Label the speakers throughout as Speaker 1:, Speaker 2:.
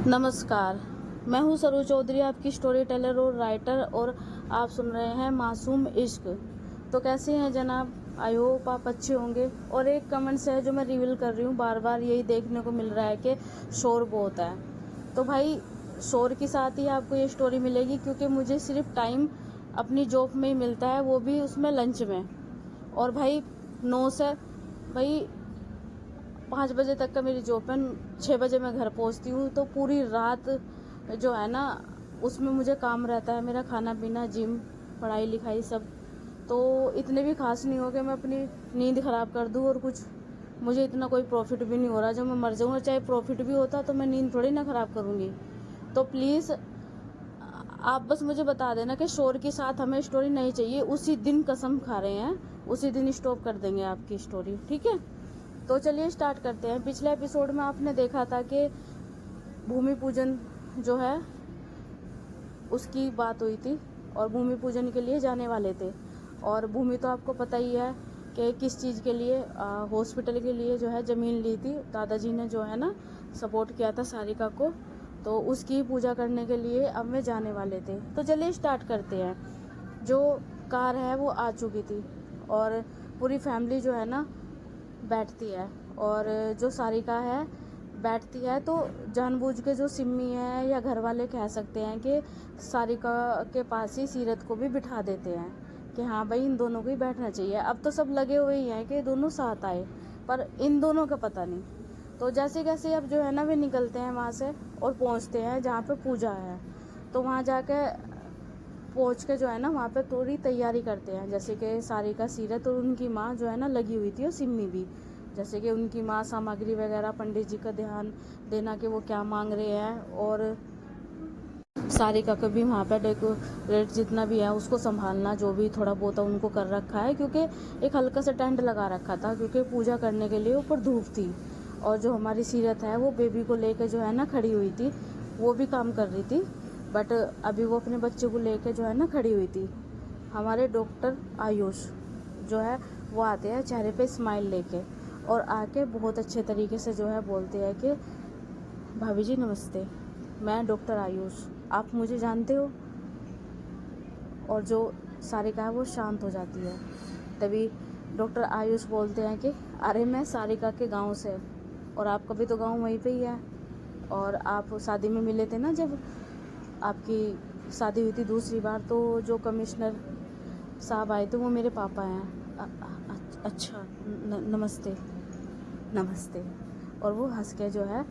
Speaker 1: नमस्कार, मैं हूँ सरू चौधरी, आपकी स्टोरी टेलर और राइटर, और आप सुन रहे हैं मासूम इश्क। तो कैसे हैं जनाब? आई होप आप अच्छे होंगे। और एक कमेंट्स है जो मैं रिवील कर रही हूँ, बार बार यही देखने को मिल रहा है कि शोर बहुत है। तो भाई शोर के साथ ही आपको ये स्टोरी मिलेगी, क्योंकि मुझे सिर्फ टाइम अपनी जॉब में ही मिलता है, वो भी उसमें लंच में। और भाई 9 से भाई 5 बजे तक का मेरी जॉब है। 6 बजे मैं घर पहुंचती हूँ, तो पूरी रात जो है ना उसमें मुझे काम रहता है, मेरा खाना पीना, जिम, पढ़ाई लिखाई सब। तो इतने भी खास नहीं हो कि मैं अपनी नींद ख़राब कर दूँ, और कुछ मुझे इतना कोई प्रॉफिट भी नहीं हो रहा। जब मैं मर जाऊँगा, चाहे प्रॉफिट भी होता तो मैं नींद थोड़ी ना ख़राब करूँगी। तो प्लीज़ आप बस मुझे बता देना कि शोर के साथ हमें स्टोरी नहीं चाहिए। उसी दिन कसम खा रहे हैं, उसी दिन स्टॉप कर देंगे आपकी स्टोरी, ठीक है? तो चलिए स्टार्ट करते हैं। पिछले एपिसोड में आपने देखा था कि भूमि पूजन जो है उसकी बात हुई थी, और भूमि पूजन के लिए जाने वाले थे। और भूमि तो आपको पता ही है कि किस चीज़ के लिए, हॉस्पिटल के लिए जो है ज़मीन ली थी। दादाजी ने जो है ना सपोर्ट किया था सारिका को, तो उसकी पूजा करने के लिए अब वे जाने वाले थे। तो चलिए स्टार्ट करते हैं। जो कार है वो आ चुकी थी, और पूरी फैमिली जो है ना बैठती है, और जो सारिका है बैठती है। तो जानबूझ के जो सिम्मी है या घर वाले कह सकते हैं कि सारिका के पास ही सीरत को भी बिठा देते हैं कि हाँ भाई इन दोनों को ही बैठना चाहिए। अब तो सब लगे हुए ही हैं कि दोनों साथ आए, पर इन दोनों का पता नहीं। तो जैसे कैसे अब जो है ना वे निकलते हैं वहाँ से और पहुँचते हैं जहाँ पे पूजा है। तो वहाँ जाके पहुँच के जो है ना वहाँ पे थोड़ी तैयारी करते हैं, जैसे कि सारिका, सीरत और उनकी माँ जो है ना लगी हुई थी, और सिम्मी भी। जैसे कि उनकी माँ सामग्री वगैरह, पंडित जी का ध्यान देना कि वो क्या मांग रहे हैं, और सारिका को भी वहाँ पे डेकोरेट जितना भी है उसको संभालना, जो भी थोड़ा बहुत उनको कर रखा है, क्योंकि एक हल्का सा टेंट लगा रखा था, क्योंकि पूजा करने के लिए ऊपर धूप थी। और जो हमारी सीरत है वो बेबी को लेकर जो है ना खड़ी हुई थी, वो भी काम कर रही थी, बट अभी वो अपने बच्चे को लेकर जो है ना खड़ी हुई थी। हमारे डॉक्टर आयुष जो है वो आते हैं चेहरे पे स्माइल लेके, और आके बहुत अच्छे तरीके से जो है बोलते हैं कि भाभी जी नमस्ते, मैं डॉक्टर आयुष, आप मुझे जानते हो? और जो सारिका है वो शांत हो जाती है। तभी डॉक्टर आयुष बोलते हैं कि अरे मैं सारिका के गांव से, और आपका भी तो गांव वहीं पे ही है, और आप शादी में मिले थे ना जब आपकी शादी हुई थी दूसरी बार, तो जो कमिश्नर साहब आए थे वो मेरे पापा हैं। अच्छा, नमस्ते नमस्ते। और वो हंस के जो है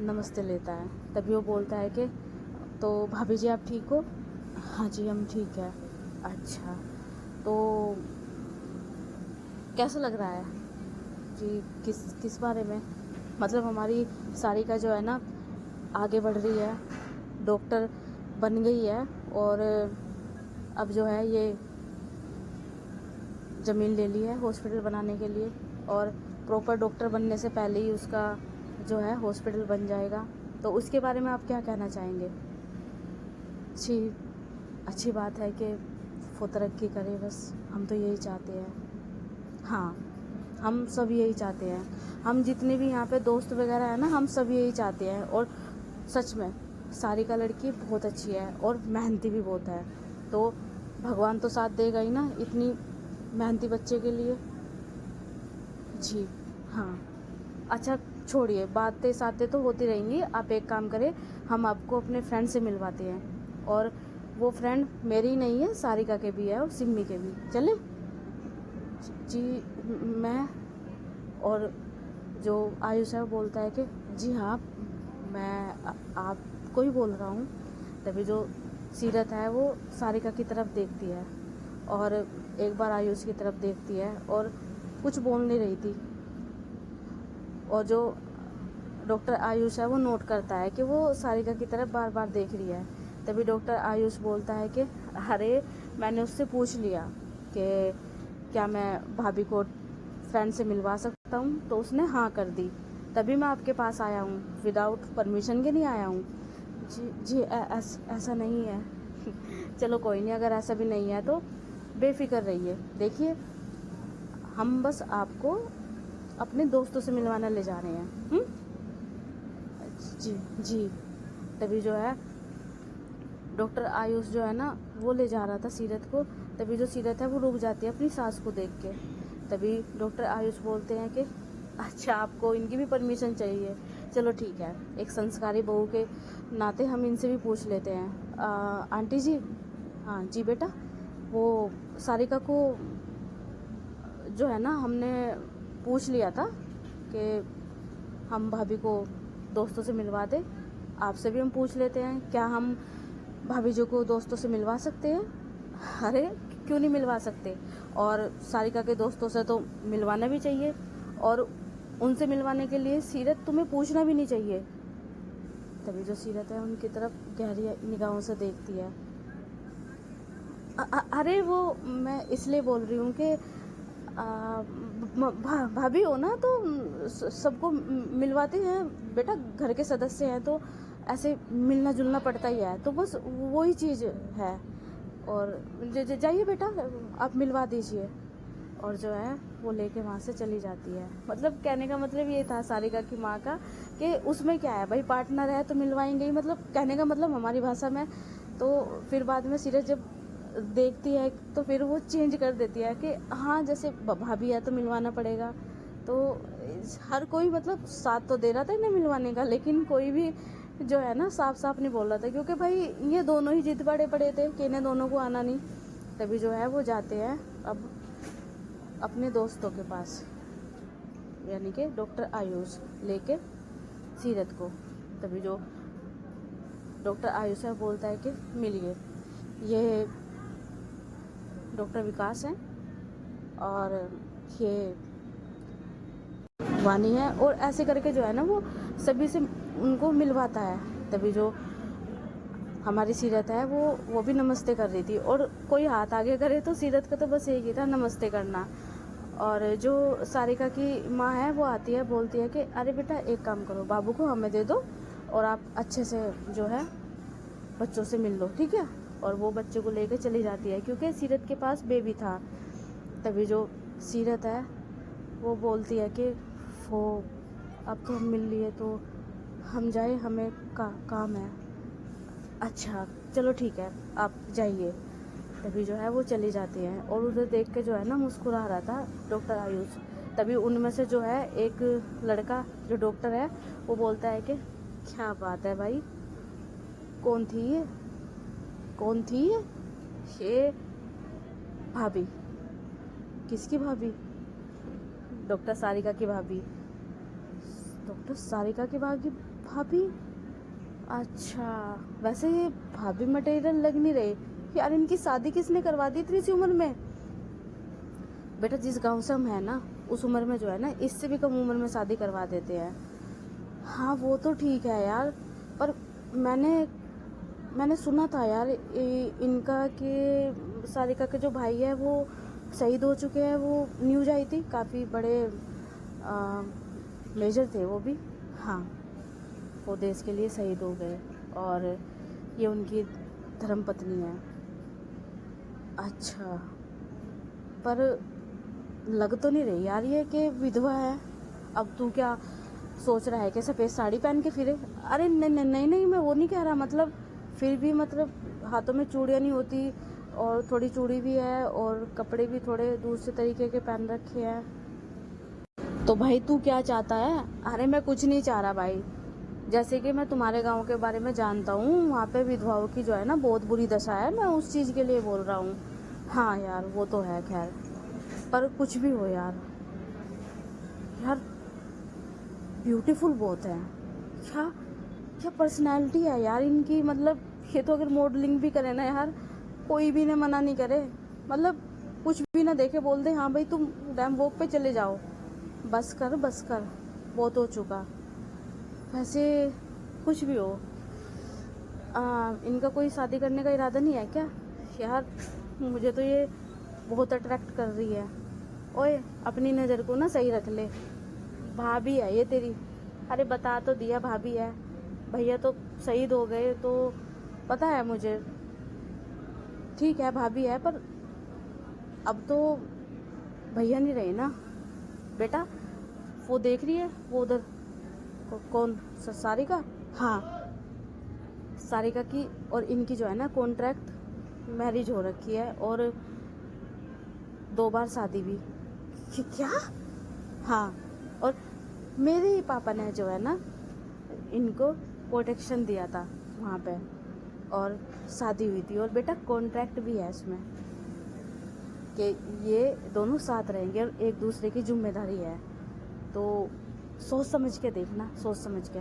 Speaker 1: नमस्ते लेता है। तभी वो बोलता है कि तो भाभी जी आप ठीक हो? हाँ जी हम ठीक है। अच्छा, तो कैसा लग रहा है जी? किस किस बारे में? मतलब हमारी सारिका जो है ना आगे बढ़ रही है, डॉक्टर बन गई है, और अब जो है ये ज़मीन ले ली है हॉस्पिटल बनाने के लिए, और प्रॉपर डॉक्टर बनने से पहले ही उसका जो है हॉस्पिटल बन जाएगा। तो उसके बारे में आप क्या कहना चाहेंगे? अच्छी बात है कि वो तरक्की करे, बस हम तो यही चाहते हैं। हाँ, हम सब यही चाहते हैं। हम जितने भी यहाँ पे दोस्त वगैरह हैं ना, हम सब यही चाहते हैं। और सच में सारिका लड़की बहुत अच्छी है और मेहनती भी बहुत है, तो भगवान तो साथ देगा ही ना इतनी मेहनती बच्चे के लिए। जी हाँ। अच्छा छोड़िए, बातें सातें तो होती रहेंगी। आप एक काम करें, हम आपको अपने फ्रेंड से मिलवाते हैं, और वो फ्रेंड मेरी नहीं है, सारिका के भी है और सिम्मी के भी। चले? जी मैं, और जो आयुष है वो बोलता है कि जी हाँ मैं आपको ही बोल रहा हूँ। तभी जो सीरत है वो सारिका की तरफ देखती है, और एक बार आयुष की तरफ देखती है, और कुछ बोल नहीं रही थी। और जो डॉक्टर आयुष है वो नोट करता है कि वो सारिका की तरफ बार बार देख रही है। तभी डॉक्टर आयुष बोलता है कि अरे मैंने उससे पूछ लिया कि क्या मैं भाभी को फ्रेंड से मिलवा सकता हूँ, तो उसने हाँ कर दी। तभी मैं आपके पास आया हूँ, विदाउट परमिशन के नहीं आया हूँ। जी जी ऐसा नहीं है। चलो कोई नहीं, अगर ऐसा भी नहीं है तो बेफिक्र रहिए। देखिए हम बस आपको अपने दोस्तों से मिलवाना ले जा रहे हैं। जी जी। तभी जो है डॉक्टर आयुष जो है ना वो ले जा रहा था सीरत को। तभी जो सीरत है वो रुक जाती है अपनी सास को देख के। तभी डॉक्टर आयुष बोलते हैं कि अच्छा आपको इनकी भी परमिशन चाहिए, चलो ठीक है, एक संस्कारी बहू के नाते हम इनसे भी पूछ लेते हैं। आंटी जी, हाँ जी बेटा, वो सारिका को जो है ना हमने पूछ लिया था कि हम भाभी को दोस्तों से मिलवा दें। आपसे भी हम पूछ लेते हैं, क्या हम भाभी जी को दोस्तों से मिलवा सकते हैं? अरे क्यों नहीं मिलवा सकते, और सारिका के दोस्तों से तो मिलवाना भी चाहिए, और उनसे मिलवाने के लिए सीरत तुम्हें पूछना भी नहीं चाहिए। तभी जो सीरत है उनकी तरफ गहरी निगाहों से देखती है। अरे वो मैं इसलिए बोल रही हूँ कि भाभी हो ना तो सबको मिलवाते हैं बेटा, घर के सदस्य हैं तो ऐसे मिलना जुलना पड़ता ही है, तो बस वही चीज़ है। और जाइए बेटा आप मिलवा दीजिए। और जो है वो लेके वहाँ से चली जाती है। मतलब कहने का मतलब ये था सारिका की माँ का कि उसमें क्या है भाई, पार्टनर है तो मिलवाएंगे ही, मतलब कहने का मतलब हमारी भाषा में। तो फिर बाद में सीरत जब देखती है तो फिर वो चेंज कर देती है कि हाँ जैसे भाभी है तो मिलवाना पड़ेगा। तो हर कोई मतलब साथ तो दे रहा था इन्हें मिलवाने का, लेकिन कोई भी जो है ना साफ साफ नहीं बोल रहा था, क्योंकि भाई ये दोनों ही जिद पड़े थे कि इन्हें दोनों को आना नहीं। तभी जो है वो जाते हैं अब अपने दोस्तों के पास, यानी कि डॉक्टर आयुष लेके सीरत को। तभी जो डॉक्टर आयुष है बोलता है कि मिलिए, ये डॉक्टर विकास हैं और ये वानी है, और ऐसे करके जो है ना वो सभी से उनको मिलवाता है। तभी जो हमारी सीरत है वो भी नमस्ते कर रही थी, और कोई हाथ आगे करे तो सीरत का तो बस एक ही था, नमस्ते करना। और जो सारिका की माँ है वो आती है, बोलती है कि अरे बेटा एक काम करो, बाबू को हमें दे दो और आप अच्छे से जो है बच्चों से मिल लो, ठीक है। और वो बच्चे को लेकर चली जाती है क्योंकि सीरत के पास बेबी था। तभी जो सीरत है वो बोलती है कि वो अब तो हम मिल लिए तो हम जाए, हमें काम है। अच्छा चलो ठीक है आप जाइए। तभी जो है वो चली जाती हैं, और उधर देख के जो है ना मुस्कुरा रहा था डॉक्टर आयुष। तभी उनमें से जो है एक लड़का जो डॉक्टर है वो बोलता है कि क्या बात है भाई, कौन थी ये, कौन थी ये भाभी? किसकी भाभी? डॉक्टर सारिका की भाभी। डॉक्टर सारिका की भाभी? अच्छा, वैसे ये भाभी मटेरियल लग नहीं रही यार, इनकी शादी किसने करवा दी इतनी सी उम्र में? बेटा जिस गांव से हम है ना उस उम्र में जो है ना इससे भी कम उम्र में शादी करवा देते हैं। हाँ वो तो ठीक है यार, पर मैंने सुना था यार इनका कि सारिका के जो भाई है वो शहीद हो चुके हैं। वो न्यूज आई थी, काफ़ी बड़े मेजर थे वो भी। हाँ वो देश के लिए शहीद हो गए, और ये उनकी धर्मपत्नी है। अच्छा, पर लग तो नहीं रही यार ये कि विधवा है। अब तू क्या सोच रहा है कि सफ़ेद साड़ी पहन के फिरे? अरे नहीं मैं वो नहीं कह रहा, मतलब फिर भी मतलब हाथों में चूड़ियाँ नहीं होती, और थोड़ी चूड़ी भी है, और कपड़े भी थोड़े दूसरे तरीके के पहन रखे हैं। तो भाई तू क्या चाहता है? अरे मैं कुछ नहीं चाह रहा भाई, जैसे कि मैं तुम्हारे गांव के बारे में जानता हूँ, वहाँ पे विधवाओं की जो है ना बहुत बुरी दशा है, मैं उस चीज़ के लिए बोल रहा हूँ। हाँ यार वो तो है, खैर पर कुछ भी हो यार ब्यूटीफुल बहुत है। क्या क्या पर्सनैलिटी है यार इनकी, मतलब ये तो अगर मॉडलिंग भी करे ना यार कोई भी ने मना नहीं करे, मतलब कुछ भी ना देखे बोल दे हाँ भाई तुम रैम वॉक पे चले जाओ। बस कर बहुत हो चुका। वैसे कुछ भी हो, इनका कोई शादी करने का इरादा नहीं है क्या? यार मुझे तो ये बहुत अट्रैक्ट कर रही है। ओए अपनी नज़र को ना सही रख ले, भाभी है ये तेरी। अरे बता तो दिया भाभी है, भैया तो शहीद हो गए तो पता है मुझे, ठीक है भाभी है, पर अब तो भैया नहीं रहे ना बेटा। वो देख रही है वो उधर कौन? सारिका। हाँ, सारिका की और इनकी जो है ना कॉन्ट्रैक्ट मैरिज हो रखी है और 2 बार शादी भी। क्या? हाँ, और मेरे ही पापा ने जो है ना इनको प्रोटेक्शन दिया था वहाँ पे, और शादी हुई थी, और बेटा कॉन्ट्रैक्ट भी है इसमें कि ये दोनों साथ रहेंगे और एक दूसरे की जिम्मेदारी है। तो सोच समझ के देखना, सोच समझ के।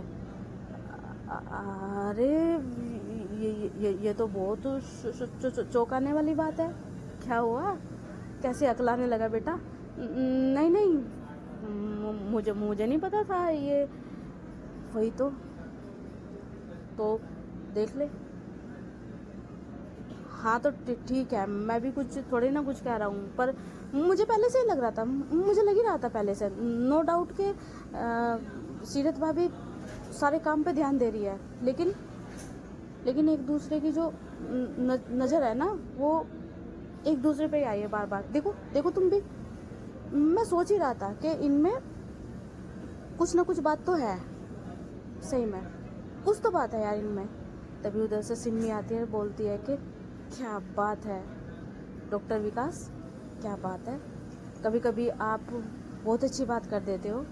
Speaker 1: अरे ये तो बहुत चौंकाने वाली बात है। क्या हुआ? कैसे अकलाने लगा बेटा? नहीं नहीं, मुझे नहीं पता था ये। वही तो देख ले। हाँ तो ठीक है, मैं भी कुछ थोड़ी ना कुछ कह रहा हूँ, पर मुझे पहले से ही लग रहा था, मुझे लग ही रहा था पहले से, नो डाउट के सीरत भाभी सारे काम पे ध्यान दे रही है, लेकिन एक दूसरे की जो नज़र है ना वो एक दूसरे पे ही आई है बार बार। देखो तुम भी। मैं सोच ही रहा था कि इनमें कुछ ना कुछ बात तो है, सही में कुछ तो बात है यार इनमें। तभी उधर से सिमी आती है, बोलती है कि क्या बात है डॉक्टर विकास, क्या बात है, कभी कभी आप बहुत अच्छी बात कर देते हो,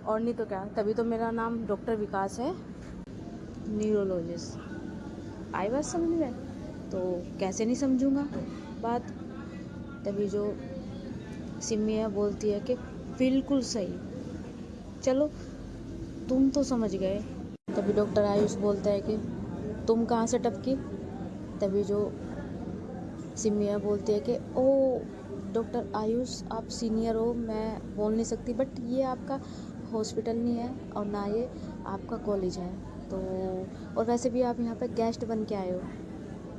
Speaker 1: और नहीं तो क्या, तभी तो मेरा नाम डॉक्टर विकास है, न्यूरोलॉजिस्ट। आई बात समझ में? तो कैसे नहीं समझूंगा बात। तभी जो सिमिया बोलती है कि बिल्कुल सही, चलो तुम तो समझ गए। तभी डॉक्टर आयुष बोलता है कि तुम कहाँ से टपकी? तभी जो सिमिया बोलती है कि ओ डॉक्टर आयुष आप सीनियर हो, मैं बोल नहीं सकती, बट ये आपका हॉस्पिटल नहीं है और ना ये आपका कॉलेज है, तो और वैसे भी आप यहाँ पे गेस्ट बन के आए हो,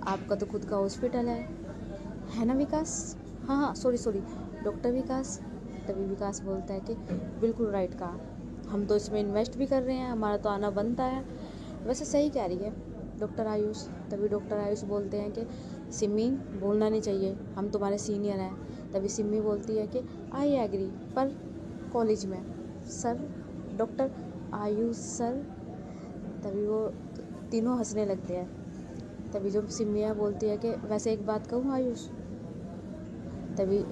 Speaker 1: आपका तो खुद का हॉस्पिटल है ना विकास? हाँ सॉरी डॉक्टर विकास। तभी विकास बोलता है कि बिल्कुल राइट कहा, हम तो इसमें इन्वेस्ट भी कर रहे हैं, हमारा तो आना बनता है। वैसे सही कह रही है डॉक्टर आयुष। तभी डॉक्टर आयुष बोलते हैं कि सिमी बोलना नहीं चाहिए, हम तुम्हारे सीनियर हैं। तभी सिमी बोलती है कि आई एग्री, पर कॉलेज में सर, डॉक्टर आयुष सर। तभी वो तीनों हंसने लगते हैं। तभी जो सिमिया बोलती है कि वैसे एक बात कहूँ आयुष? तभी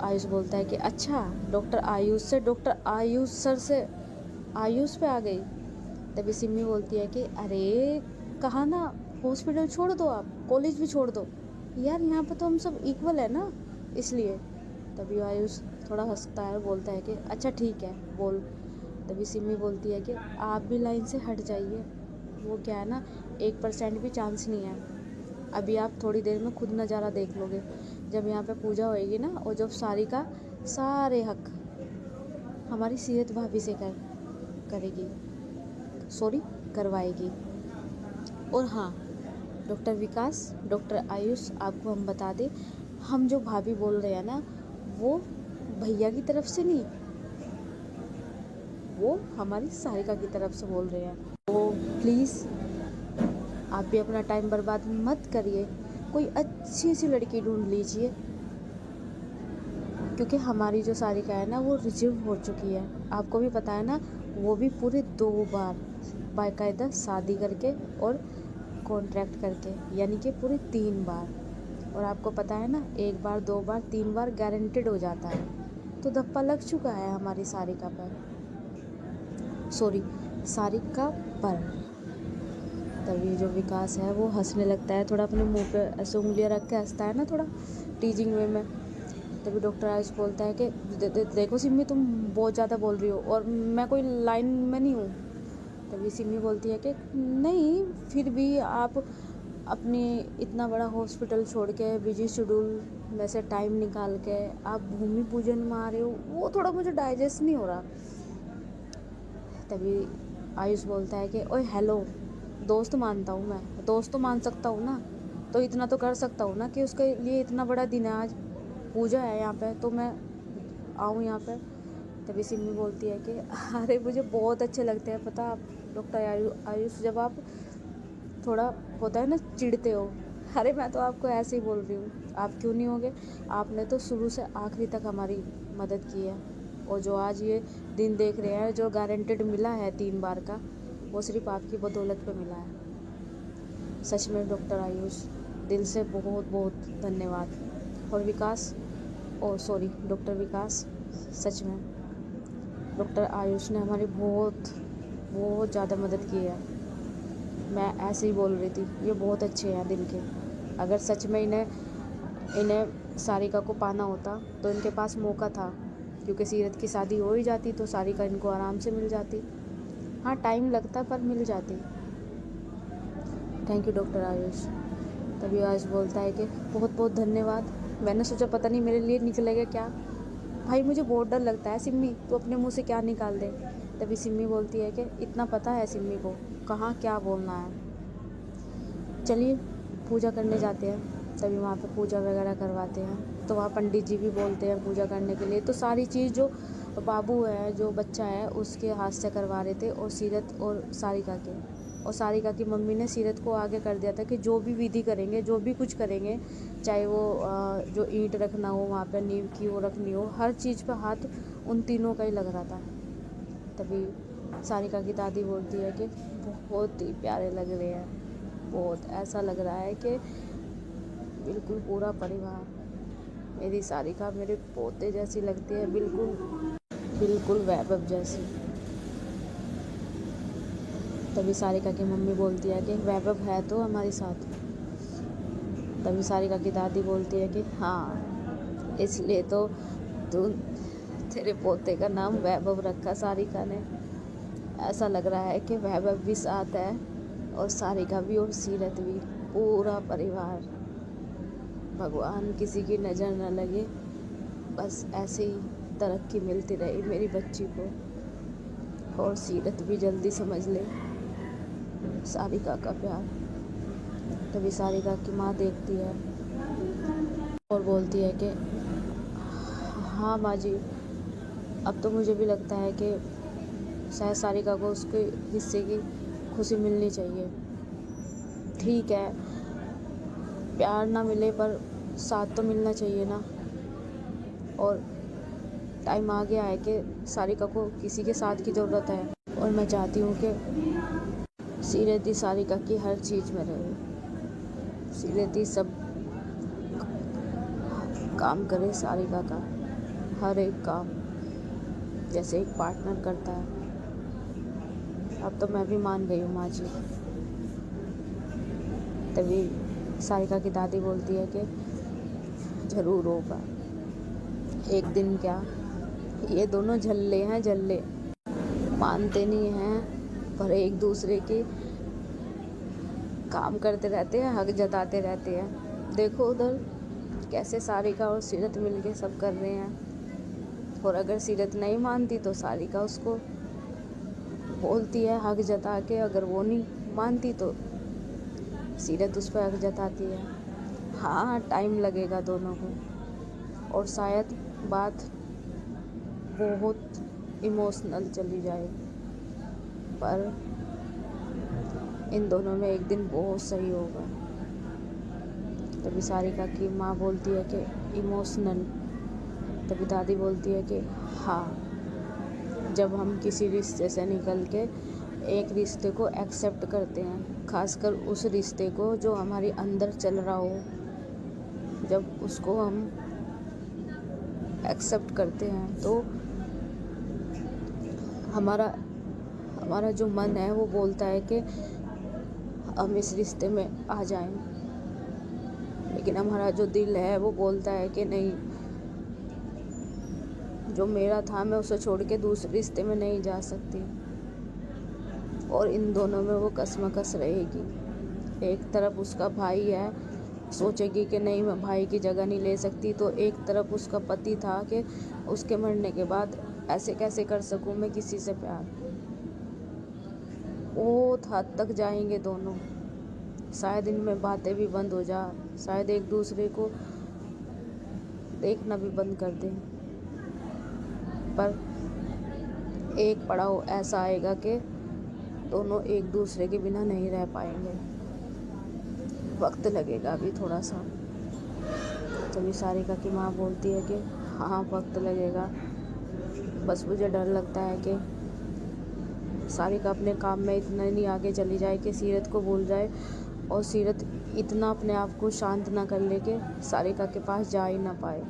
Speaker 1: आयुष बोलता है कि अच्छा, डॉक्टर आयुष से डॉक्टर आयुष सर से आयुष पे आ गई। तभी सिमी बोलती है कि अरे कहा ना, हॉस्पिटल छोड़ दो, आप कॉलेज भी छोड़ दो यार, यहाँ पे तो हम सब इक्वल है ना, इसलिए। तभी आयुष थोड़ा हंसता है, बोलता है कि अच्छा ठीक है बोल। तभी सिमी बोलती है कि आप भी लाइन से हट जाइए, वो क्या है ना 1% भी चांस नहीं है। अभी आप थोड़ी देर में खुद नज़ारा देख लोगे, जब यहाँ पे पूजा होएगी ना, और जब सारिका सारे हक हमारी सीरत भाभी से करेगी, सॉरी करवाएगी। और हाँ डॉक्टर विकास, डॉक्टर आयुष, आपको हम बता दें, हम जो भाभी बोल रहे हैं ना, वो भैया की तरफ से नहीं, वो हमारी सारिका की तरफ से बोल रहे हैं। तो प्लीज़ आप भी अपना टाइम बर्बाद मत करिए, कोई अच्छी सी लड़की ढूंढ लीजिए, क्योंकि हमारी जो सारिका है ना वो रिजर्व हो चुकी है, आपको भी पता है ना, वो भी पूरे 2 बार बाकायदा शादी करके और कॉन्ट्रैक्ट करके, यानी कि पूरे 3 बार। और आपको पता है ना, 1 बार 2 बार 3 बार गारंटेड हो जाता है, तो धप्पा लग चुका है हमारी सारिका पर, सॉरी सारिका पर। तभी जो विकास है वो हंसने लगता है, थोड़ा अपने मुंह पे ऐसे उंगलियां रख के हंसता है ना, थोड़ा टीजिंग वे में। तभी डॉक्टर आयुष बोलता है कि देखो सिमी, तुम बहुत ज़्यादा बोल रही हो और मैं कोई लाइन में नहीं हूँ। तभी सिमी बोलती है कि नहीं, फिर भी आप अपनी इतना बड़ा हॉस्पिटल छोड़ के बिजी शेड्यूल में से टाइम निकाल के आप भूमि पूजन में आ रहे हो, वो थोड़ा मुझे डाइजेस्ट नहीं हो रहा। तभी आयुष बोलता है कि ओए हेलो, दोस्त मानता हूँ मैं, दोस्त तो मान सकता हूँ ना, तो इतना तो कर सकता हूँ ना कि उसके लिए इतना बड़ा दिन है, आज पूजा है यहाँ पे, तो मैं आऊँ यहाँ पे। तभी सिमी बोलती है कि अरे मुझे बहुत अच्छे लगते हैं पता आप डॉक्टर आयुष, जब आप थोड़ा होता है ना चिढ़ते हो। अरे मैं तो आपको ऐसे ही बोल रही हूँ, आप क्यों नहीं होगे, आपने तो शुरू से आखिरी तक हमारी मदद की है, और जो आज ये दिन देख रहे हैं, जो गारंटेड मिला है 3 बार का, वो सिर्फ आपकी बदौलत पे मिला है। सच में डॉक्टर आयुष, दिल से बहुत बहुत धन्यवाद। और विकास, सॉरी डॉक्टर विकास, सच में डॉक्टर आयुष ने हमारी बहुत बहुत ज़्यादा मदद की है। मैं ऐसे ही बोल रही थी, ये बहुत अच्छे हैं दिल के। अगर सच में इन्हें सारिका को पाना होता तो इनके पास मौका था, क्योंकि सीरत की शादी हो ही जाती तो सारिका इनको आराम से मिल जाती। हाँ, टाइम लगता पर मिल जाती। Thank you doctor Ayush. तभी आयुष बोलता है कि बहुत बहुत धन्यवाद। मैंने सोचा पता नहीं मेरे लिए निकलेगा क्या। भाई मुझे बहुत डर लगता है सिम्मी, तो अपने मुंह से क्या निकाल दे। तभी सिम्मी बोलती है कि इतना पता है सिम्मी को कहाँ क्या बोलना है। चलिए पूजा करने जाते हैं। तभी वहाँ पे पूजा वगैरह करवाते हैं, तो वहाँ पंडित जी भी बोलते हैं पूजा करने के लिए। तो सारी चीज़ जो बाबू है, जो बच्चा है, उसके हाथ से करवा रहे थे, और सीरत और सारिका के। और सारिका की मम्मी ने सीरत को आगे कर दिया था कि जो भी विधि करेंगे, जो भी कुछ करेंगे, चाहे वो जो ईंट रखना हो वहाँ पर, नींव की वो रखनी हो, हर चीज़ पर हाथ उन तीनों का ही लग रहा था। तभी सारिका की दादी बोलती है कि बहुत ही प्यारे लग रहे हैं, बहुत ऐसा लग रहा है कि बिल्कुल पूरा परिवार, मेरी सारिका मेरे पोते जैसी लगती है, बिल्कुल बिल्कुल वैभव जैसी। तभी सारिका की मम्मी बोलती है कि वैभव है तो हमारे साथ। तभी सारिका की दादी बोलती है कि हाँ, इसलिए तो तेरे पोते का नाम वैभव रखा सारिका ने। ऐसा लग रहा है कि वैभव भी साथ है, और सारिका भी, और सीरत भी, पूरा परिवार। भगवान किसी की नज़र न लगे, बस ऐसे ही तरक्की मिलती रही मेरी बच्ची को, और सीरत भी जल्दी समझ ले सारिका का प्यार। तभी सारिका की माँ देखती है और बोलती है कि हाँ माँ जी, अब तो मुझे भी लगता है कि शायद सारिका को उसके हिस्से की खुशी मिलनी चाहिए। ठीक है, प्यार ना मिले पर साथ तो मिलना चाहिए ना। और टाइम आ गया है कि सारिका को किसी के साथ की ज़रूरत है, और मैं चाहती हूँ कि सीरत ही सारिका की हर चीज़ में रहे। सीरत ही सब काम करे सारिका का, हर एक काम जैसे एक पार्टनर करता है। अब तो मैं भी मान गई हूँ माँ जी। तभी सारिका की दादी बोलती है कि ज़रूर होगा एक दिन। क्या ये दोनों झल्ले हैं, झल्ले मानते नहीं हैं, पर एक दूसरे की काम करते रहते हैं, हक जताते रहते हैं। देखो उधर कैसे सारिका और सीरत मिलके सब कर रहे हैं, और अगर सीरत नहीं मानती तो सारिका उसको बोलती है हक जता के, अगर वो नहीं मानती तो सीरत उस पर हक जताती है। हाँ, टाइम लगेगा दोनों को, और शायद बात बहुत इमोशनल चली जाए, पर इन दोनों में एक दिन बहुत सही होगा। तभी सारिका की माँ बोलती है कि इमोशनल। तभी दादी बोलती है कि हाँ, जब हम किसी रिश्ते से निकल के एक रिश्ते को एक्सेप्ट करते हैं, खासकर उस रिश्ते को जो हमारे अंदर चल रहा हो, जब उसको हम एक्सेप्ट करते हैं तो हमारा जो मन है वो बोलता है कि हम इस रिश्ते में आ जाएं, लेकिन हमारा जो दिल है वो बोलता है कि नहीं, जो मेरा था मैं उसे छोड़ के दूसरे रिश्ते में नहीं जा सकती। और इन दोनों में वो कसमकस रहेगी। एक तरफ उसका भाई है, सोचेगी कि नहीं मैं भाई की जगह नहीं ले सकती, तो एक तरफ उसका पति था कि उसके मरने के बाद ऐसे कैसे कर सकूं मैं किसी से प्यार। बहुत हद तक जाएंगे दोनों, शायद इनमें बातें भी बंद हो जा, शायद एक दूसरे को देखना भी बंद कर दें, पर एक पड़ाव ऐसा आएगा कि दोनों एक दूसरे के बिना नहीं रह पाएंगे। वक्त लगेगा अभी थोड़ा सा। तभी सारिका की माँ बोलती है कि हाँ, वक्त लगेगा, बस मुझे डर लगता है कि सारिका अपने काम में इतना नहीं आगे चली जाए कि सीरत को भूल जाए, और सीरत इतना अपने आप को शांत ना कर ले कि सारिका के पास जा ही ना पाए।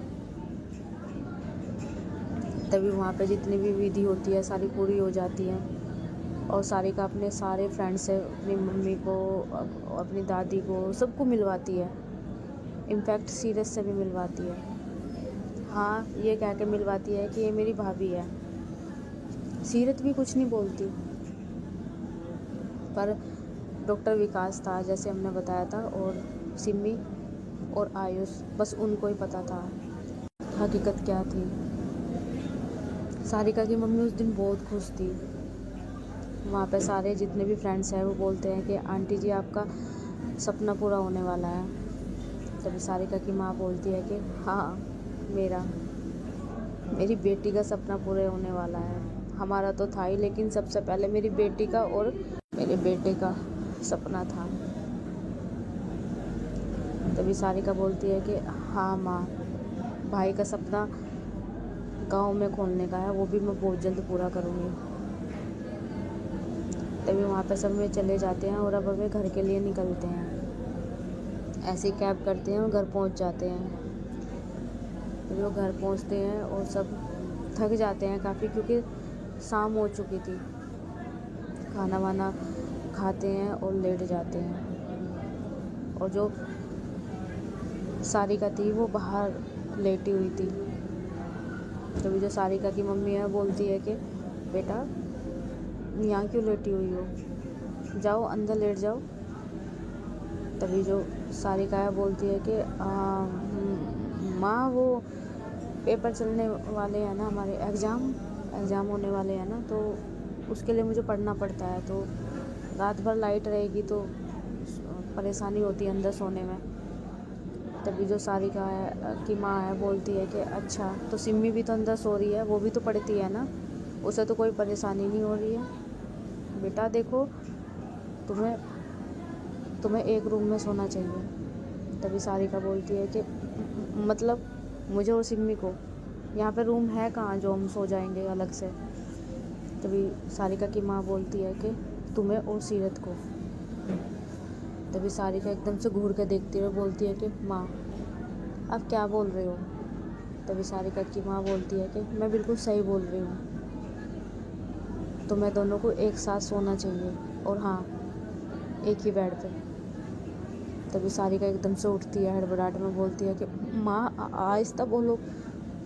Speaker 1: तभी वहाँ पे जितनी भी विधि होती है सारी पूरी हो जाती है, और सारिका अपने सारे फ्रेंड से, अपनी मम्मी को, अपनी दादी को, सबको मिलवाती है। इनफैक्ट सीरत से भी मिलवाती है। हाँ, ये कह के मिलवाती है कि ये मेरी भाभी है। सीरत भी कुछ नहीं बोलती, पर डॉक्टर विकास था जैसे हमने बताया था, और सिमी और आयुष, बस उनको ही पता था हकीकत क्या थी। सारिका की मम्मी उस दिन बहुत खुश थी। वहाँ पे सारे जितने भी फ्रेंड्स हैं वो बोलते हैं कि आंटी जी आपका सपना पूरा होने वाला है। तभी सारिका की माँ बोलती है कि हाँ, मेरी बेटी का सपना पूरा होने वाला है। हमारा तो था ही, लेकिन सबसे पहले मेरी बेटी का और मेरे बेटे का सपना था। तभी सारिका बोलती है कि हाँ माँ, भाई का सपना गांव में खोलने का है, वो भी मैं बहुत जल्द पूरा करूँगी। तभी वहाँ पे सब में चले जाते हैं और अब वे घर के लिए निकलते हैं। ऐसे कैब करते हैं और घर पहुँच जाते हैं। तभी वो घर पहुँचते हैं और सब थक जाते हैं काफ़ी, क्योंकि शाम हो चुकी थी। खाना वाना खाते हैं और लेट जाते हैं, और जो सारिका थी वो बाहर लेटी हुई थी। तभी जो सारिका की मम्मी है बोलती है कि बेटा यहाँ क्यों लेटी हुई हो, जाओ अंदर लेट जाओ। तभी जो सारिका है बोलती है कि माँ वो पेपर चलने वाले हैं ना, हमारे एग्ज़ाम होने वाले हैं ना, तो उसके लिए मुझे पढ़ना पड़ता है, तो रात भर लाइट रहेगी तो परेशानी होती है अंदर सोने में। तभी जो सारिका की माँ है बोलती है कि अच्छा, तो सिमी भी तो अंदर सो रही है, वो भी तो पढ़ती है ना, उसे तो कोई परेशानी नहीं हो रही है। बेटा देखो, तुम्हें एक रूम में सोना चाहिए। तभी सारिका बोलती है कि मतलब मुझे और सिमी को यहाँ पे रूम है कहाँ जो हम सो जाएंगे अलग से। तभी सारिका की माँ बोलती है कि तुम्हें और सीरत को। तभी सारिका एकदम से घूर के देखती है और बोलती है कि माँ आप क्या बोल रहे हो। तभी सारिका की माँ बोलती है कि मैं बिल्कुल सही बोल रही हूँ, तुम्हें दोनों को एक साथ सोना चाहिए, और हाँ, एक ही बेड पे। तभी सारिका एकदम से उठती है, हड़बड़ाहट में बोलती है कि माँ आहिस्ता बोलो,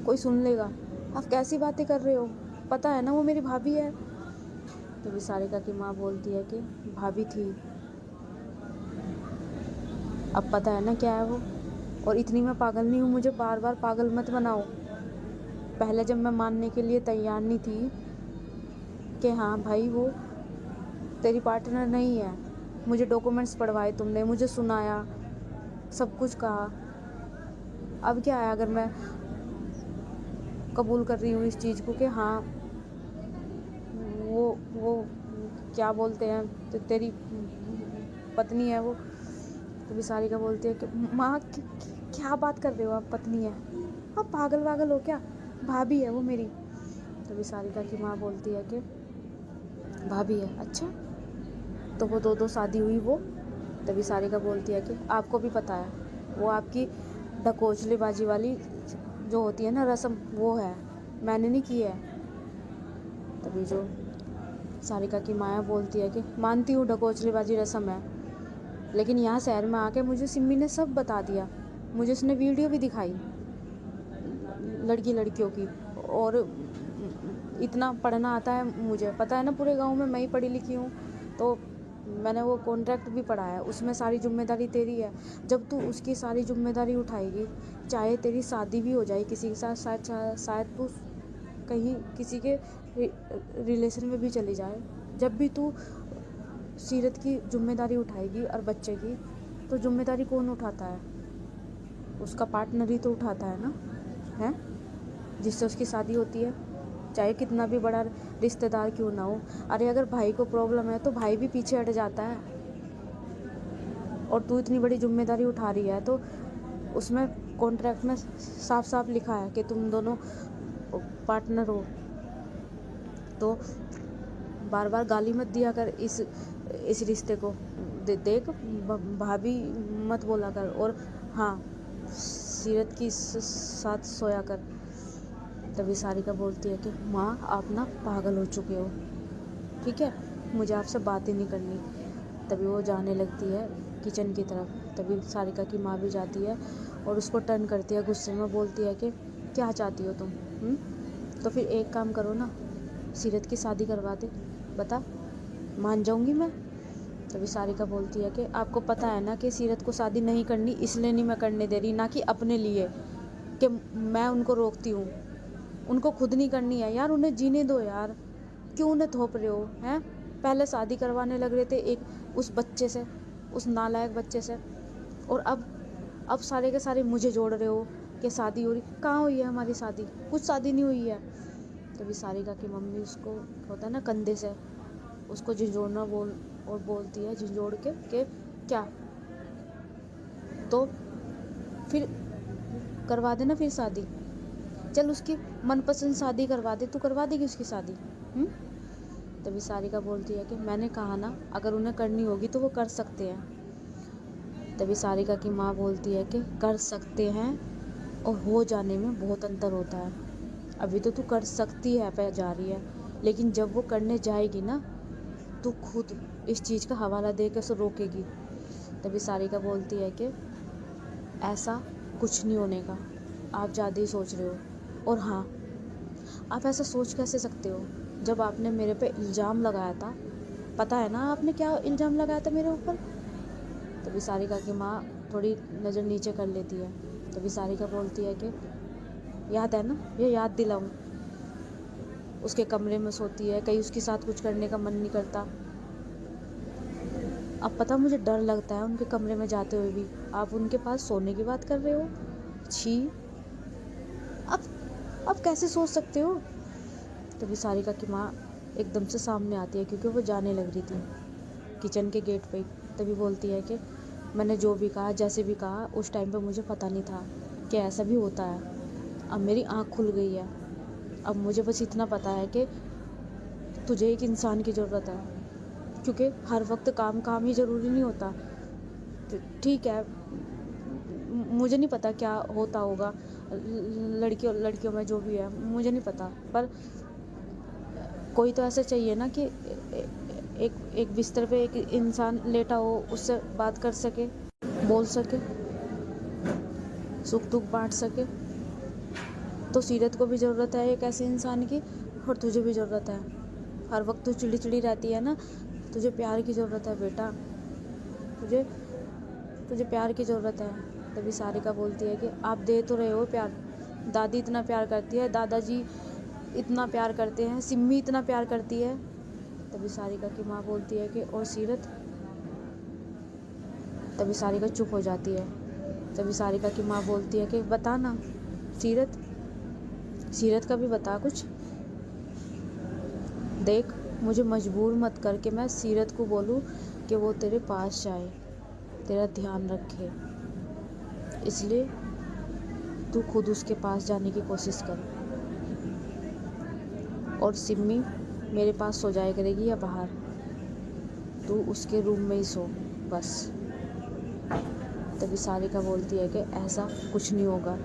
Speaker 1: कोई सुन लेगा। आप कैसी बातें कर रहे हो, पता है ना वो मेरी भाभी है। तभी सारिका की माँ बोलती है कि भाभी थी, अब पता है ना क्या है वो, और इतनी मैं पागल नहीं हूँ, मुझे बार बार पागल मत बनाओ। पहले जब मैं मानने के लिए तैयार नहीं थी कि हाँ भाई वो तेरी पार्टनर नहीं है, मुझे डॉक्यूमेंट्स पढ़वाए तुमने, मुझे सुनाया, सब कुछ कहा, अब क्या है अगर मैं कबूल कर रही हूँ इस चीज़ को कि हाँ वो क्या बोलते हैं, तो तेरी पत्नी है वो। तो सारिका बोलती है कि माँ क्या बात कर रहे हो आप, पत्नी है, आप पागल वागल हो क्या, भाभी है वो मेरी। तभी सारिका की माँ बोलती है कि भाभी है, अच्छा तो वो दो शादी हुई वो। तभी सारिका बोलती है कि आपको भी पता है वो आपकी ढकोसलेबाजी वाली जो होती है ना रस्म, वो है, मैंने नहीं की है। तभी जो सारिका की माँ बोलती है कि मानती हूँ ढकोसलेबाजी रस्म है, लेकिन यहाँ शहर में आके मुझे सिमी ने सब बता दिया, मुझे उसने वीडियो भी दिखाई लड़कियों की, और इतना पढ़ना आता है, मुझे पता है ना पूरे गांव में मैं ही पढ़ी लिखी हूँ, तो मैंने वो कॉन्ट्रैक्ट भी पढ़ा है, उसमें सारी जिम्मेदारी तेरी है। जब तू उसकी सारी जिम्मेदारी उठाएगी, चाहे तेरी शादी भी हो जाए किसी के साथ, शायद तू कहीं किसी के रिलेशन में भी चली जाए, जब भी तू सीरत की जिम्मेदारी उठाएगी और बच्चे की, तो जिम्मेदारी कौन उठाता है, उसका पार्टनर ही तो उठाता है ना, है जिससे उसकी शादी होती है, चाहे कितना भी बड़ा रिश्तेदार क्यों ना हो। अरे अगर भाई को प्रॉब्लम है तो भाई भी पीछे हट जाता है, और तू इतनी बड़ी जिम्मेदारी उठा रही है, तो उसमें कॉन्ट्रैक्ट में साफ साफ लिखा है कि तुम दोनों पार्टनर हो, तो बार बार गाली मत दिया कर इस रिश्ते को। देख भाभी मत बोला कर, और हाँ सीरत की साथ सोया कर। तभी सारिका बोलती है कि माँ आप ना पागल हो चुके हो, ठीक है, मुझे आपसे बात ही नहीं करनी। तभी वो जाने लगती है किचन की तरफ। तभी सारिका की माँ भी जाती है और उसको टर्न करती है, गुस्से में बोलती है कि क्या चाहती हो तुम? तो फिर एक काम करो ना, सीरत की शादी करवा दे, बता, मान जाऊंगी मैं। तभी सारिका बोलती है कि आपको पता है ना कि सीरत को शादी नहीं करनी, इसलिए नहीं मैं करने दे रही, ना कि अपने लिए कि मैं उनको रोकती हूँ। उनको खुद नहीं करनी है यार, उन्हें जीने दो यार, क्यों उन्हें थोप रहे हो हैं? पहले शादी करवाने लग रहे थे एक उस बच्चे से, उस नालायक बच्चे से, और अब सारे के सारे मुझे जोड़ रहे हो कि शादी हो रही। कहाँ हुई है हमारी शादी? कुछ शादी नहीं हुई है। तभी सारिका की मम्मी उसको होता है ना कंधे से उसको झिझोड़ना बोलती है झिझोड़ के कि क्या, तो फिर करवा देना फिर शादी, चल उसकी मनपसंद शादी करवा दे, तू करवा देगी उसकी शादी? तभी सारिका बोलती है कि मैंने कहा ना, अगर उन्हें करनी होगी तो वो कर सकते हैं। तभी सारिका की माँ बोलती है कि कर सकते हैं और हो जाने में बहुत अंतर होता है। अभी तो तू कर सकती है पे जा रही है, लेकिन जब वो करने जाएगी ना, तू खुद इस चीज़ का हवाला दे के उसे रोकेगी। तभी सारिका बोलती है कि ऐसा कुछ नहीं होने का, आप ज़्यादा ही सोच रहे हो। और हाँ, आप ऐसा सोच कैसे सकते हो जब आपने मेरे पे इल्ज़ाम लगाया था? पता है ना आपने क्या इल्ज़ाम लगाया था मेरे ऊपर? तभी सारिका की माँ थोड़ी नज़र नीचे कर लेती है। तभी सारिका बोलती है कि याद है ना, ये याद दिलाऊं, उसके कमरे में सोती है, कहीं उसके साथ कुछ करने का मन नहीं करता। अब पता मुझे डर लगता है उनके कमरे में जाते हुए भी। आप उनके पास सोने की बात कर रहे हो? छी, अब कैसे सोच सकते हो? तभी सारिका की माँ एकदम से सामने आती है, क्योंकि वो जाने लग रही थी किचन के गेट पे। तभी बोलती है कि मैंने जो भी कहा, जैसे भी कहा, उस टाइम पे मुझे पता नहीं था कि ऐसा भी होता है। अब मेरी आँख खुल गई है। अब मुझे बस इतना पता है कि तुझे एक इंसान की ज़रूरत है, क्योंकि हर वक्त काम ही ज़रूरी नहीं होता। ठीक है, मुझे नहीं पता क्या होता होगा लड़कियों में, जो भी है मुझे नहीं पता, पर कोई तो ऐसा चाहिए ना कि एक बिस्तर पे एक इंसान लेटा हो, उससे बात कर सके, बोल सके, सुख दुख बांट सके। तो सीरत को भी ज़रूरत है एक ऐसे इंसान की, और तुझे भी ज़रूरत है। हर वक्त तू चिड़ी रहती है ना, तुझे प्यार की ज़रूरत है बेटा, तुझे प्यार की ज़रूरत है। तभी सारिका बोलती है कि आप दे तो रहे हो प्यार, दादी इतना प्यार करती है, दादाजी इतना प्यार करते हैं, सिम्मी इतना प्यार करती है। तभी सारिका की माँ बोलती है कि और सीरत? तभी सारिका चुप हो जाती है। तभी सारिका की माँ बोलती है कि बता ना सीरत का भी बता कुछ। देख, मुझे मजबूर मत कर कि मैं सीरत को बोलूँ कि वो तेरे पास जाए, तेरा ध्यान रखे, इसलिए तू खुद उसके पास जाने की कोशिश कर। और सिम्मी मेरे पास सो जाया करेगी या बाहर, तू उसके रूम में ही सो बस। तभी सारिका बोलती है कि ऐसा कुछ नहीं होगा,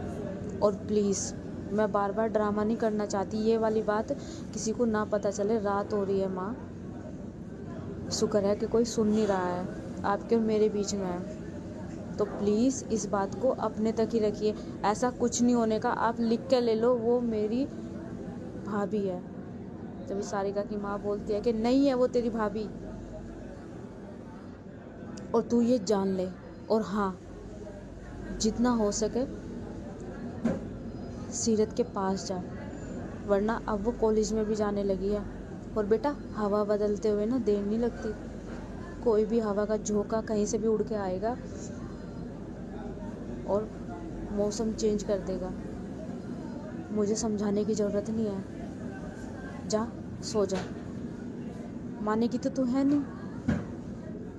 Speaker 1: और प्लीज़ मैं बार बार ड्रामा नहीं करना चाहती, ये वाली बात किसी को ना पता चले। रात हो रही है माँ, शुक्र है कि कोई सुन नहीं रहा है, आपके और मेरे बीच में है, तो प्लीज़ इस बात को अपने तक ही रखिए। ऐसा कुछ नहीं होने का, आप लिख के ले लो, वो मेरी भाभी है। तभी सारिका की माँ बोलती है कि नहीं है वो तेरी भाभी, और तू ये जान ले। और हाँ, जितना हो सके सीरत के पास जा, वरना अब वो कॉलेज में भी जाने लगी है। और बेटा, हवा बदलते हुए ना देर नहीं लगती, कोई भी हवा का झोंका कहीं से भी उड़ के आएगा और मौसम चेंज कर देगा। मुझे समझाने की ज़रूरत नहीं है, जा सो जा। मानेगी तो तू है नहीं,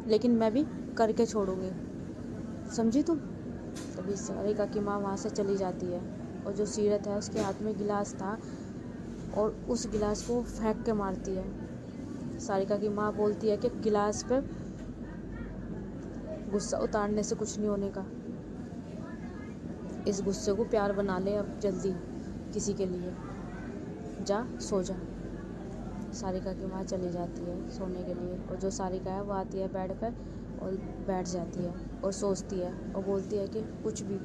Speaker 1: लेकिन मैं भी करके छोड़ूंगी, समझी तुम? तभी सारिका की माँ वहाँ से चली जाती है, और जो सीरत है उसके हाथ में गिलास था, और उस गिलास को फेंक के मारती है। सारिका की माँ बोलती है कि गिलास पे गुस्सा उतारने से कुछ नहीं होने का, इस गुस्से को प्यार बना ले अब जल्दी किसी के लिए, जा सो जा। सारिका की माँ चली जाती है सोने के लिए और जो सारिका है वो आती है बेड पे और बैठ जाती है और सोचती है और बोलती है कि कुछ भी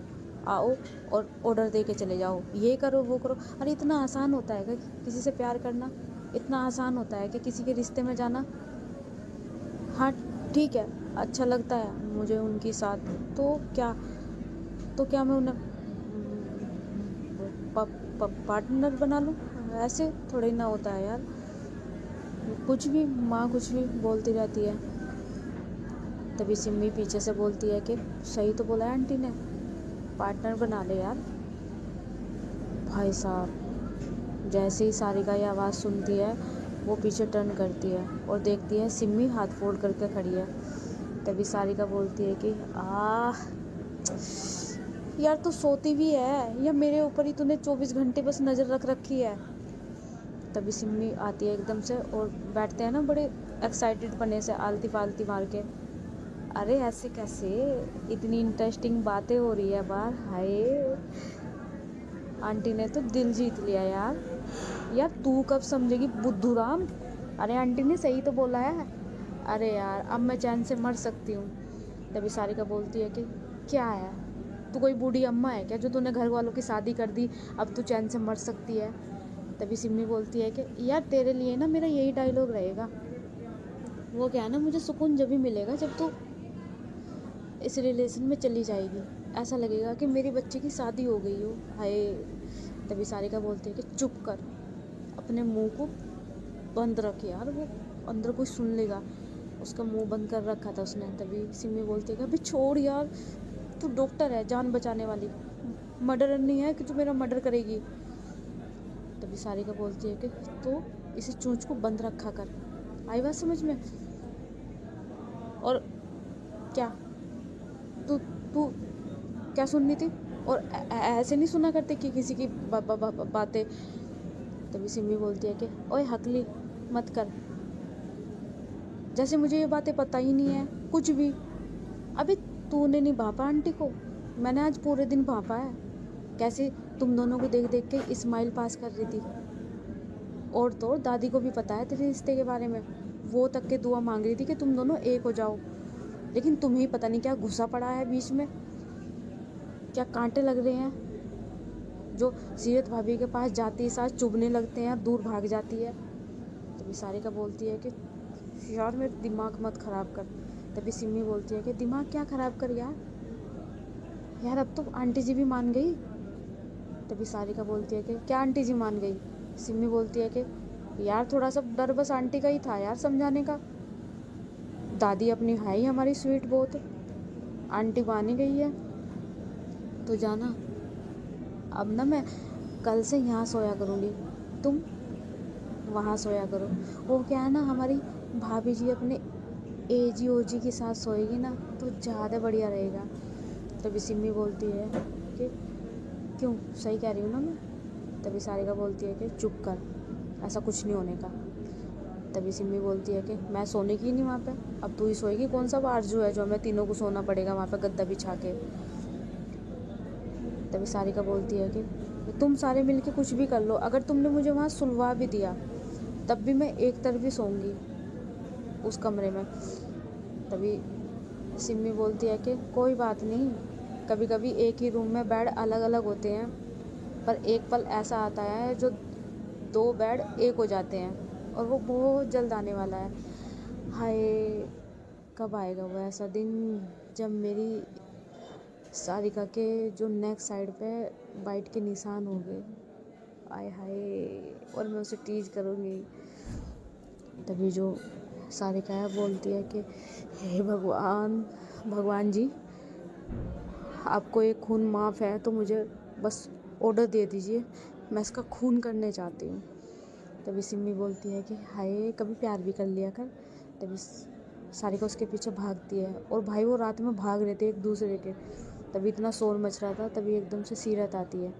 Speaker 1: आओ और ऑर्डर दे के चले जाओ, ये करो वो करो। अरे इतना आसान होता है क्या किसी से प्यार करना? इतना आसान होता है कि किसी के रिश्ते में जाना? हाँ ठीक है, अच्छा लगता है मुझे उनकी साथ, तो क्या मैं उन्हें पार्टनर बना लूँ? ऐसे थोड़ी ना होता है यार। कुछ भी माँ कुछ भी बोलती रहती है। तभी सिम्मी पीछे से बोलती है कि सही तो बोला है आंटी ने, पार्टनर बना ले यार। भाई साहब जैसे ही सारिका ये आवाज़ सुनती है वो पीछे टर्न करती है और देखती है सिम्मी हाथ फोल्ड करके खड़ी है। तभी सारिका बोलती है कि यार तू सोती भी है या मेरे ऊपर ही तूने 24 घंटे बस नज़र रख रखी है? तभी सिम्मी आती है एकदम से और बैठते हैं ना बड़े एक्साइटेड पने से आलती फालती मार के। अरे ऐसे कैसे, इतनी इंटरेस्टिंग बातें हो रही है बाहर। हाय आंटी ने तो दिल जीत लिया यार। यार तू कब समझेगी बुद्धू राम? अरे आंटी ने सही तो बोला है। अरे यार अब मैं चैन से मर सकती हूँ। तभी सारिका बोलती है कि क्या है, तू कोई बूढ़ी अम्मा है क्या जो तूने घर वालों की शादी कर दी, अब तू चैन से मर सकती है? तभी सिम्मी बोलती है कि यार तेरे लिए ना मेरा यही डायलॉग रहेगा। वो क्या है ना, मुझे सुकून जब भी मिलेगा जब तू इस रिलेशन में चली जाएगी, ऐसा लगेगा कि मेरी बच्चे की शादी हो गई हो। हाय। तभी सारिका बोलती है कि चुप कर, अपने मुंह को बंद रख यार, वो अंदर कोई सुन लेगा। उसका मुंह बंद कर रखा था उसने। तभी सिम्मी बोलती है कि अभी छोड़ यार, तू डॉक्टर है जान बचाने वाली, मर्डर नहीं है कि तू मेरा मर्डर करेगी। तभी सारिका बोलती है कि तो इसे चोंच को बंद रखा कर। आई बात समझ में? और क्या तू तू क्या सुननी थी? और ऐसे नहीं सुना करते कि किसी की बातें। तभी सिम्मी बोलती है कि ओए हकली मत कर, जैसे मुझे ये बातें पता ही नहीं है कुछ भी। अबे तूने नहीं भापा आंटी को, मैंने आज पूरे दिन भापा है। कैसे तुम दोनों को देख देख के स्माइल पास कर रही थी। और तो और दादी को भी पता है तेरे रिश्ते के बारे में, वो तक के दुआ मांग रही थी कि तुम दोनों एक हो जाओ। लेकिन तुम्हें पता नहीं क्या घुसा पड़ा है बीच में, क्या कांटे लग रहे हैं जो सीरत भाभी के पास जाती है साथ चुभने लगते हैं, दूर भाग जाती है। तभी सारिका बोलती है कि यार मेरा दिमाग मत ख़राब कर। तभी सिम्मी बोलती है कि दिमाग क्या ख़राब कर यार अब तो आंटी जी भी मान गई। तभी सारिका बोलती है कि क्या आंटी जी मान गई? सिम्मी बोलती है कि यार थोड़ा सा डर बस आंटी का ही था यार समझाने का, दादी अपनी है ही हमारी स्वीट बहुत, आंटी मान ही गई है तो जाना। अब ना मैं कल से यहाँ सोया करूँगी, तुम वहाँ सोया करो। वो क्या है ना, हमारी भाभी जी अपने एजी ओजी के साथ सोएगी ना तो ज़्यादा बढ़िया रहेगा। तभी सिम्मी बोलती है कि क्यों, सही कह रही हूँ ना मैं? तभी सारिका बोलती है कि चुप कर, ऐसा कुछ नहीं होने का। तभी सिम्मी बोलती है कि मैं सोने की नहीं वहाँ पे, अब तू ही सोएगी। कौन सा आरज़ू है जो हमें तीनों को सोना पड़ेगा वहाँ पे गद्दा बिछा के? तभी सारिका बोलती है कि तुम सारे मिलके कुछ भी कर लो, अगर तुमने मुझे वहाँ सुलवा भी दिया तब भी मैं एक तरफ ही सोऊंगी उस कमरे में। तभी सिम्मी बोलती है कि कोई बात नहीं, कभी कभी एक ही रूम में बेड अलग अलग होते हैं, पर एक पल ऐसा आता है जो दो बेड एक हो जाते हैं और वो बहुत जल्द आने वाला है। हाय कब आएगा वो ऐसा दिन जब मेरी सारिका के जो नेक साइड पे बाइट के निशान होंगे, आय हाय, और मैं उसे टीज करूँगी। तभी जो सारिका है बोलती है कि हे भगवान जी, आपको एक खून माफ़ है तो मुझे बस ऑर्डर दे दीजिए, मैं इसका खून करने चाहती हूँ। तभी सिम्मी बोलती है कि हाय कभी प्यार भी कर लिया कर। तभी सारिका उसके पीछे भागती है और भाई वो रात में भाग रहे थे एक दूसरे के। तभी इतना शोर मच रहा था, तभी एकदम से सीरत आती है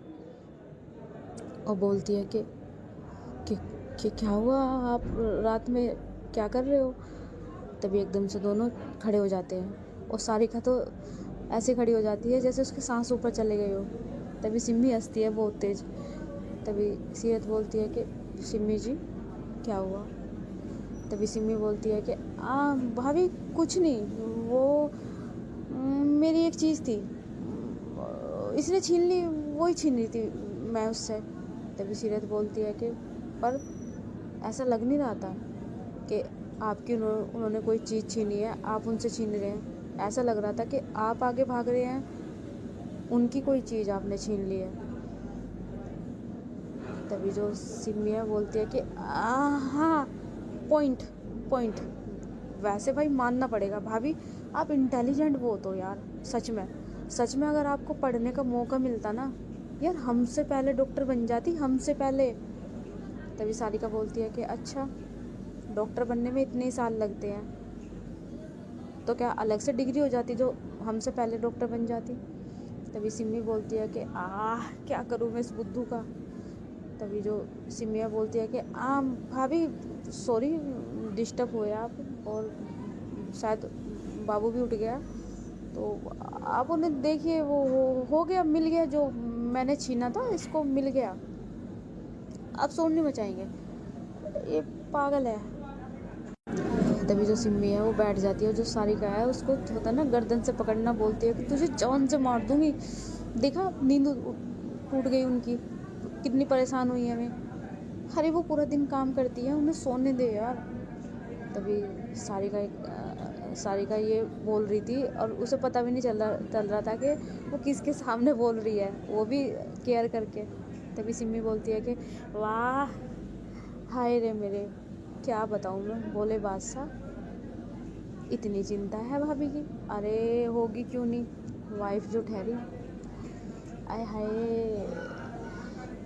Speaker 1: और बोलती है कि क्या हुआ, आप रात में क्या कर रहे हो? तभी एकदम से दोनों खड़े हो जाते हैं और सारिका तो ऐसे खड़ी हो जाती है जैसे उसके सांस ऊपर चले गए हो। तभी सिम्मी हंसती है बहुत तेज। तभी सीरत बोलती है कि सिम्मी जी क्या हुआ? तभी सिम्मी बोलती है कि भाभी कुछ नहीं, वो मेरी एक चीज़ थी, इसने छीन ली, वही छीन रही थी मैं उससे। तभी सीरत बोलती है कि पर ऐसा लग नहीं रहा था कि आपकी उन्होंने कोई चीज़ छीनी है, आप उनसे छीन रहे हैं। ऐसा लग रहा था कि आप आगे भाग रहे हैं, उनकी कोई चीज़ आपने छीन ली है। तभी जो सिम्मी है बोलती है कि हाँ, पॉइंट पॉइंट। वैसे भाई मानना पड़ेगा भाभी, आप इंटेलिजेंट बहुत हो यार, सच में अगर आपको पढ़ने का मौका मिलता ना यार, हमसे पहले डॉक्टर बन जाती, हमसे पहले। तभी सारिका बोलती है कि अच्छा, डॉक्टर बनने में इतने ही साल लगते हैं, तो क्या अलग से डिग्री हो जाती जो हमसे पहले डॉक्टर बन जाती? तभी सिम्मी बोलती है कि क्या करूँ मैं इस बुद्धू का। तभी जो सिमिया बोलती है कि भाभी सॉरी डिस्टर्ब हुए आप, और शायद बाबू भी उठ गया, तो आप उन्हें देखिए, वो हो गया, मिल गया, जो मैंने छीना था इसको मिल गया, आप शोर नहीं मचाएंगे, ये पागल है। तभी जो सिम्मी है वो बैठ जाती है, जो सारिका है उसको होता है ना गर्दन से पकड़ना, बोलती है कि तुझे जान से मार दूंगी। देखा नींद टूट गई उनकी, कितनी परेशान हुई है मैं। अरे वो पूरा दिन काम करती है, उन्हें सोने दे यार। तभी सारिका ये बोल रही थी और उसे पता भी नहीं चल रहा था कि वो किसके सामने बोल रही है, वो भी केयर करके। तभी सिम्मी बोलती है कि वाह हाय रे मेरे, क्या बताऊँ मैं, बोले बादशाह, इतनी चिंता है भाभी की? अरे होगी क्यों नहीं, वाइफ जो ठहरी। आय हाय,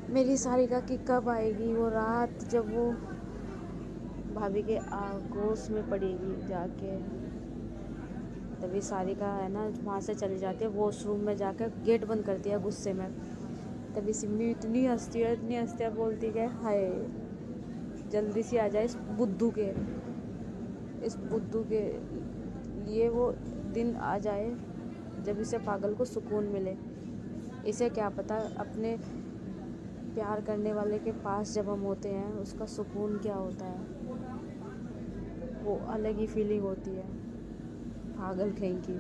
Speaker 1: मेरी सारिका की कब आएगी वो रात जब वो भाभी के आगोश में पड़ेगी जाके। तभी सारिका है ना वहाँ से चली जाती है, वॉशरूम में जाकर गेट बंद करती है गुस्से में। तभी सिम्मी इतनी हंसती है, बोलती है हाय जल्दी से आ जाए इस बुद्धू के लिए वो दिन आ जाए जब इसे पागल को सुकून मिले। इसे क्या पता अपने प्यार करने वाले के पास जब हम होते हैं उसका सुकून क्या होता है, वो अलग ही फीलिंग होती है, पागल कहीं की।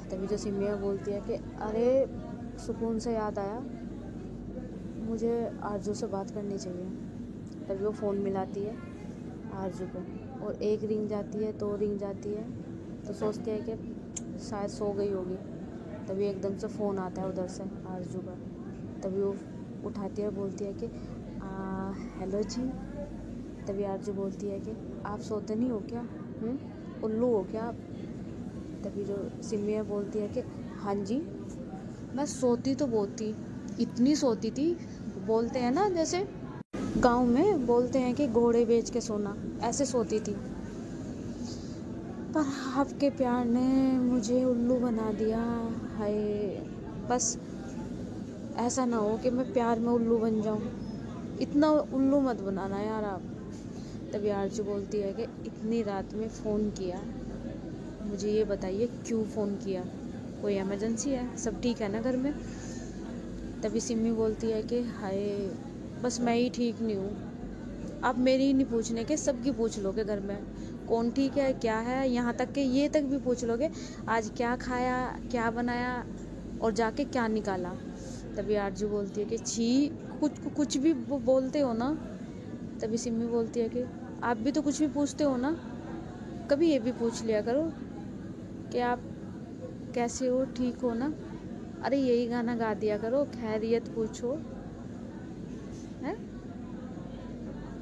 Speaker 1: तभी जो सिमिया बोलती है कि अरे सुकून से याद आया, मुझे आरजू से बात करनी चाहिए। तभी वो फ़ोन मिलाती है आरजू को, और एक रिंग जाती है, 2 रिंग जाती है, तो सोचती है कि शायद सो गई होगी। तभी एकदम से फ़ोन आता है उधर से आरजू का। तभी वो उठाती है और बोलती है कि हेलो जी। तभी आरजू बोलती है कि आप सोते नहीं हो क्या, उल्लू हो क्या आप? तभी जो सिमिया बोलती है कि हाँ जी, मैं सोती तो बहुत थी, इतनी सोती थी, बोलते हैं ना जैसे गांव में बोलते हैं कि घोड़े बेच के सोना, ऐसे सोती थी। पर आपके प्यार ने मुझे उल्लू बना दिया। हाय, बस ऐसा ना हो कि मैं प्यार में उल्लू बन जाऊं, इतना उल्लू मत बनाना यार आप। तभी आरजू बोलती है कि इतनी रात में फ़ोन किया, मुझे ये बताइए क्यों फ़ोन किया, कोई इमरजेंसी है, सब ठीक है ना घर में? तभी सिम्मी बोलती है कि हाय बस मैं ही ठीक नहीं हूँ, आप मेरी ही नहीं पूछने के, सबकी पूछ लोगे घर में, कौन ठीक है क्या है, यहाँ तक कि ये तक भी पूछ लोगे आज क्या खाया, क्या बनाया और जाके क्या निकाला। तभी आरजू बोलती है कि छी, कुछ भी बोलते हो ना। तभी सिम्मी बोलती है कि आप भी तो कुछ भी पूछते हो ना, कभी ये भी पूछ लिया करो कि आप कैसे हो, ठीक हो ना। अरे यही गाना गा दिया करो, खैरियत पूछो है,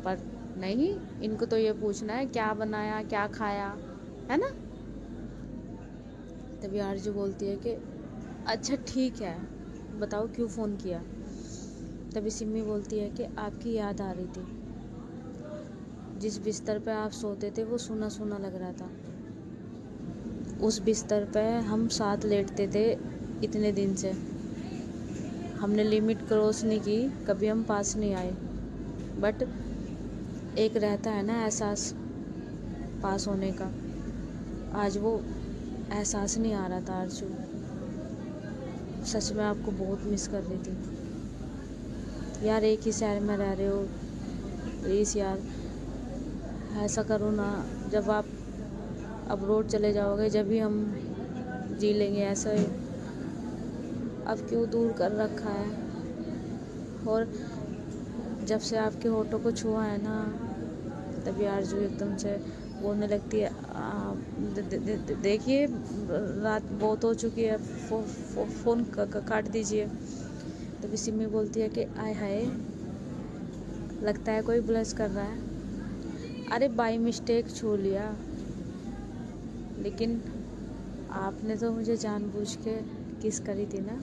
Speaker 1: पर नहीं, इनको तो ये पूछना है क्या बनाया क्या खाया, है ना। तभी आरजू बोलती है कि अच्छा ठीक है, बताओ क्यों फ़ोन किया। तभी सिम्मी बोलती है कि आपकी याद आ रही थी, जिस बिस्तर पे आप सोते थे वो सूना सूना लग रहा था, उस बिस्तर पे हम साथ लेटते थे इतने दिन से, हमने लिमिट क्रॉस नहीं की, कभी हम पास नहीं आए, बट एक रहता है ना एहसास पास होने का, आज वो एहसास नहीं आ रहा था आरजू। सच में आपको बहुत मिस कर रही थी यार। एक ही शहर में रह रहे हो, प्लीज़ यार ऐसा करो ना। जब आप अब्रोड चले जाओगे जब भी हम जी लेंगे। ऐसा अब क्यों दूर कर रखा है। और जब से आपके होठों को छुआ है ना, तभी आरजू एकदम से बोलने लगती है देखिए रात बहुत हो चुकी है, फ़ोन काट दीजिए। तभी सिमी बोलती है कि आय हाय, लगता है कोई ब्लश कर रहा है। अरे बाय मिस्टेक छू लिया, लेकिन आपने तो मुझे जानबूझ के किस करी थी ना।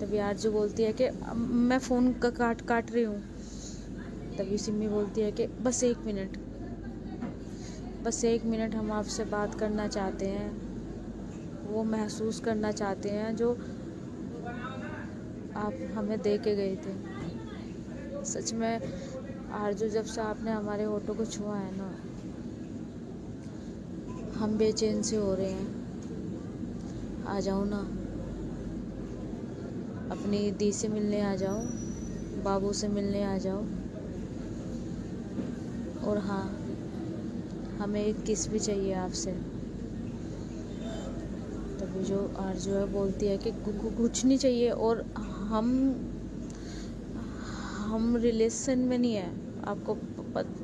Speaker 1: तभी आरजू बोलती है कि मैं फ़ोन का काट रही हूँ। तभी सिमी बोलती है कि बस एक मिनट हम आपसे बात करना चाहते हैं, वो महसूस करना चाहते हैं जो आप हमें दे के गए थे। सच में आरजू, जब से आपने हमारे होठों को छुआ है ना, हम बेचैन से हो रहे हैं। आ जाओ ना, अपनी दी से मिलने आ जाओ, बाबू से मिलने आ जाओ। और हाँ, हमें एक किस भी चाहिए आपसे। तभी जो आरजू है बोलती है कि कुछ नहीं चाहिए, और हम रिलेशन में नहीं है, आपको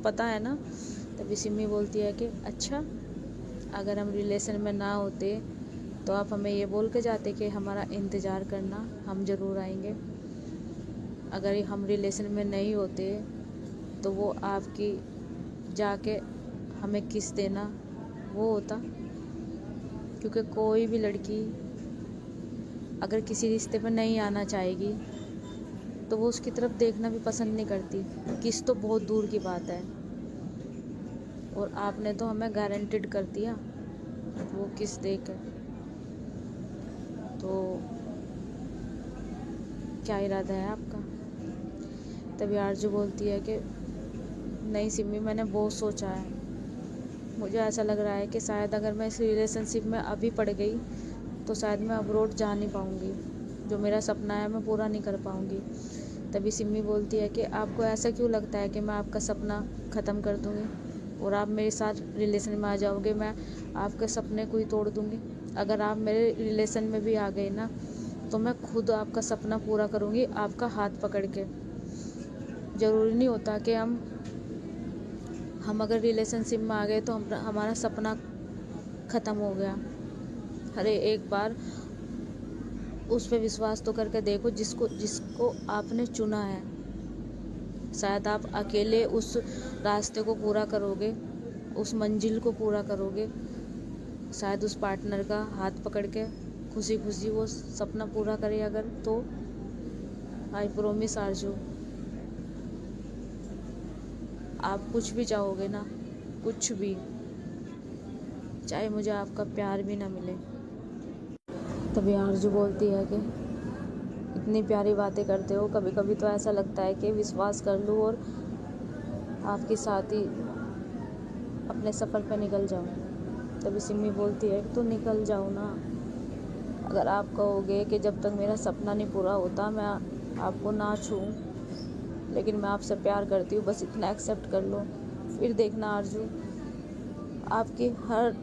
Speaker 1: पता है ना। तभी सिमी बोलती है कि अच्छा, अगर हम रिलेशन में ना होते तो आप हमें ये बोल के जाते कि हमारा इंतज़ार करना, हम ज़रूर आएंगे। अगर हम रिलेशन में नहीं होते तो वो आपकी जाके हमें किस देना वो होता। क्योंकि कोई भी लड़की अगर किसी रिश्ते में नहीं आना चाहेगी तो वो उसकी तरफ देखना भी पसंद नहीं करती। किस तो बहुत दूर की बात है। और आपने तो हमें गारंटेड कर दिया वो किस देकर। तो क्या इरादा है आपका। तभी आरजू बोलती है कि नहीं सिमी, मैंने बहुत सोचा है। मुझे ऐसा लग रहा है कि शायद अगर मैं इस रिलेशनशिप में अभी पड़ गई तो शायद मैं अब्रोड जा नहीं पाऊँगी। जो मेरा सपना है मैं पूरा नहीं कर पाऊँगी। तभी सिमी बोलती है कि आपको ऐसा क्यों लगता है कि मैं आपका सपना ख़त्म कर दूँगी और आप मेरे साथ रिलेशन में आ जाओगे। मैं आपके सपने को ही तोड़ दूँगी। अगर आप मेरे रिलेशन में भी आ गए ना तो मैं खुद आपका सपना पूरा करूँगी, आपका हाथ पकड़ के। ज़रूरी नहीं होता कि हम अगर रिलेशनशिप में आ गए तो हमारा सपना ख़त्म हो गया। अरे एक बार उस पर विश्वास तो करके देखो जिसको आपने चुना है। शायद आप अकेले उस रास्ते को पूरा करोगे, उस मंजिल को पूरा करोगे। शायद उस पार्टनर का हाथ पकड़ के खुशी खुशी वो सपना पूरा करे अगर, तो आई प्रॉमिस आरजू, आप कुछ भी चाहोगे ना, कुछ भी, चाहे मुझे आपका प्यार भी ना मिले। तभी आरजू बोलती है कि इतनी प्यारी बातें करते हो, कभी कभी तो ऐसा लगता है कि विश्वास कर लूँ और आपके साथ ही अपने सफ़र पे निकल जाऊँ। तभी सिमी बोलती है तो निकल जाओ ना। अगर आप कहोगे कि जब तक मेरा सपना नहीं पूरा होता मैं आपको ना छूऊं, लेकिन मैं आपसे प्यार करती हूँ, बस इतना एक्सेप्ट कर लो। फिर देखना आरजू, आपकी हर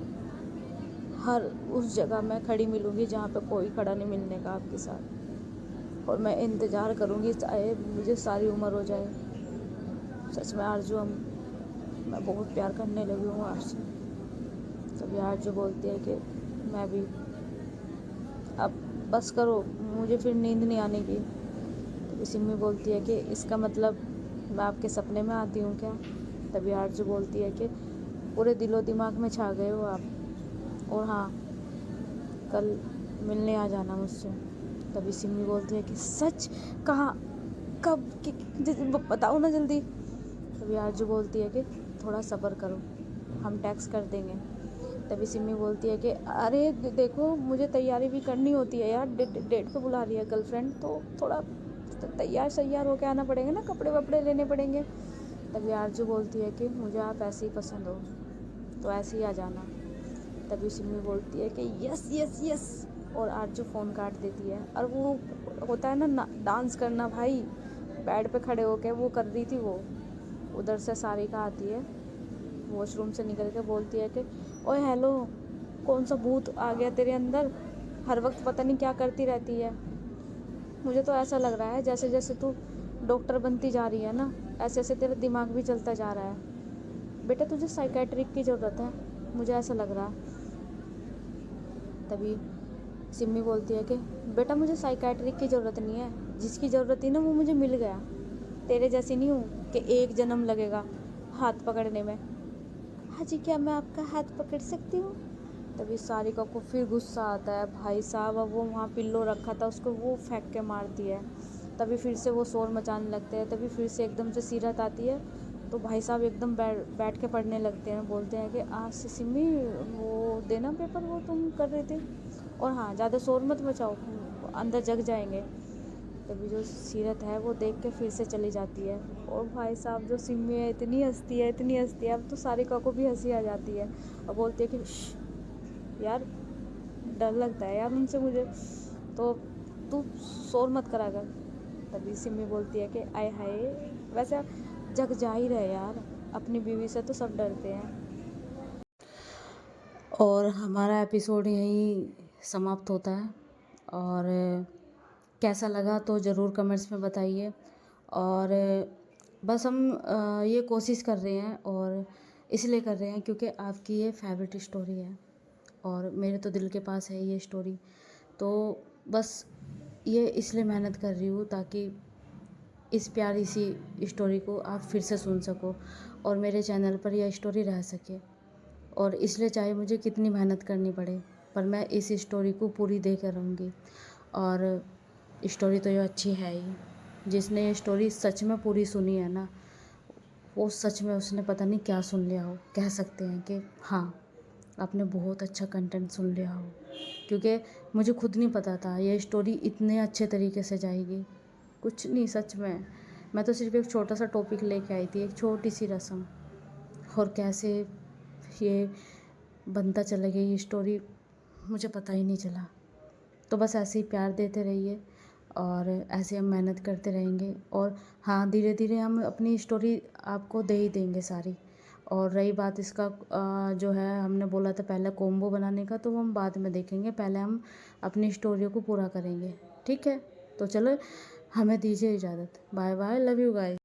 Speaker 1: उस जगह मैं खड़ी मिलूँगी जहाँ पे कोई खड़ा नहीं मिलने का आपके साथ। और मैं इंतज़ार करूँगी चाहे मुझे सारी उम्र हो जाए। सच में आरजू, मैं बहुत प्यार करने लगी हूँ आपसे। तभी आरजू बोलती है कि मैं भी, अब बस करो, मुझे फिर नींद नहीं आने की। तभी सिमी बोलती है कि इसका मतलब मैं आपके सपने में आती हूँ क्या। तभी आरजू बोलती है कि पूरे दिलो दिमाग में छा गए हो आप। और हाँ, कल मिलने आ जाना मुझसे। तभी सिमी बोलती है कि सच, कहाँ, कब, बताओ ना जल्दी। तभी आरजू बोलती है कि थोड़ा सब्र करो, हम टैक्स कर देंगे। तभी सिमी बोलती है कि अरे देखो, मुझे तैयारी भी करनी होती है यार, डेट पे बुला रही है गर्लफ्रेंड, तो थोड़ा तैयार होके आना पड़ेगा ना, कपड़े वपड़े लेने पड़ेंगे। तभी आरजू बोलती है कि मुझे आप ऐसे ही पसंद हो, तो ऐसे ही आ जाना। तभी सिमी बोलती है कि यस यस यस, और आरजू फ़ोन काट देती है। और वो होता है ना डांस करना भाई, बेड पे खड़े होके वो कर रही थी। वो उधर से सारिका आती है वॉशरूम से निकल के, बोलती है कि ओए हेलो, कौन सा भूत आ गया तेरे अंदर, हर वक्त पता नहीं क्या करती रहती है। मुझे तो ऐसा लग रहा है जैसे जैसे तू डॉक्टर बनती जा रही है ना, ऐसे ऐसे तेरा दिमाग भी चलता जा रहा है। बेटा तुझे साइकेट्रिक की ज़रूरत है, मुझे ऐसा लग रहा है। तभी सिमी बोलती है कि बेटा मुझे साइकेट्रिक की ज़रूरत नहीं है, जिसकी ज़रूरत थी ना वो मुझे मिल गया। तेरे जैसी नहीं हूँ कि एक जन्म लगेगा हाथ पकड़ने में। हाँ जी, क्या मैं आपका हाथ पकड़ सकती हूँ? तभी सारिका को फिर गुस्सा आता है। भाई साहब, अब वो वहाँ पिल्लो रखा था उसको वो फेंक के मारती है। तभी फिर से वो शोर मचाने लगते हैं। तभी फिर से एकदम से सीरत आती है, तो भाई साहब एकदम बैठ के पढ़ने लगते हैं। बोलते हैं कि आज से सिमी वो देना पेपर वो तुम कर रहे थे, और हाँ ज़्यादा शोर मत मचाओ, अंदर जग जाएंगे। तभी जो सीरत है वो देख के फिर से चली जाती है। और भाई साहब जो सिमी है इतनी हंसती है, इतनी हंसती है, अब तो सारिका को भी हंसी आ जाती है और बोलती है कि यार डर लगता है यार उनसे मुझे, तो तू शोर मत करा कर। तभी सिमी बोलती है कि आय हाय, वैसे आप जग जा ही रहे यार, अपनी बीवी से तो सब डरते हैं। और हमारा एपिसोड यहीं समाप्त होता है। और कैसा लगा तो ज़रूर कमेंट्स में बताइए। और बस हम ये कोशिश कर रहे हैं, और इसलिए कर रहे हैं क्योंकि आपकी ये फेवरेट स्टोरी है और मेरे तो दिल के पास है ये स्टोरी। तो बस ये इसलिए मेहनत कर रही हूँ ताकि इस प्यारी सी स्टोरी को आप फिर से सुन सको और मेरे चैनल पर यह स्टोरी रह सके। और इसलिए चाहे मुझे कितनी मेहनत करनी पड़े, पर मैं इस स्टोरी को पूरी दे कर रहूँगी। और स्टोरी तो ये अच्छी है ही, जिसने ये स्टोरी सच में पूरी सुनी है ना, वो सच में उसने पता नहीं क्या सुन लिया हो। कह सकते हैं कि हाँ, आपने बहुत अच्छा कंटेंट सुन लिया हो, क्योंकि मुझे खुद नहीं पता था ये स्टोरी इतने अच्छे तरीके से जाएगी। कुछ नहीं, सच में मैं तो सिर्फ एक छोटा सा टॉपिक लेके आई थी, एक छोटी सी रस्म, और कैसे ये बनता चला गया ये स्टोरी मुझे पता ही नहीं चला। तो बस ऐसे ही प्यार देते रहिए और ऐसे हम मेहनत करते रहेंगे। और हाँ, धीरे धीरे हम अपनी स्टोरी आपको दे ही देंगे सारी। और रही बात इसका जो है, हमने बोला था पहले कॉम्बो बनाने का, तो वो हम बाद में देखेंगे, पहले हम अपनी स्टोरी को पूरा करेंगे। ठीक है, तो चलो हमें दीजिए इजाज़त। Bye bye, love you guys.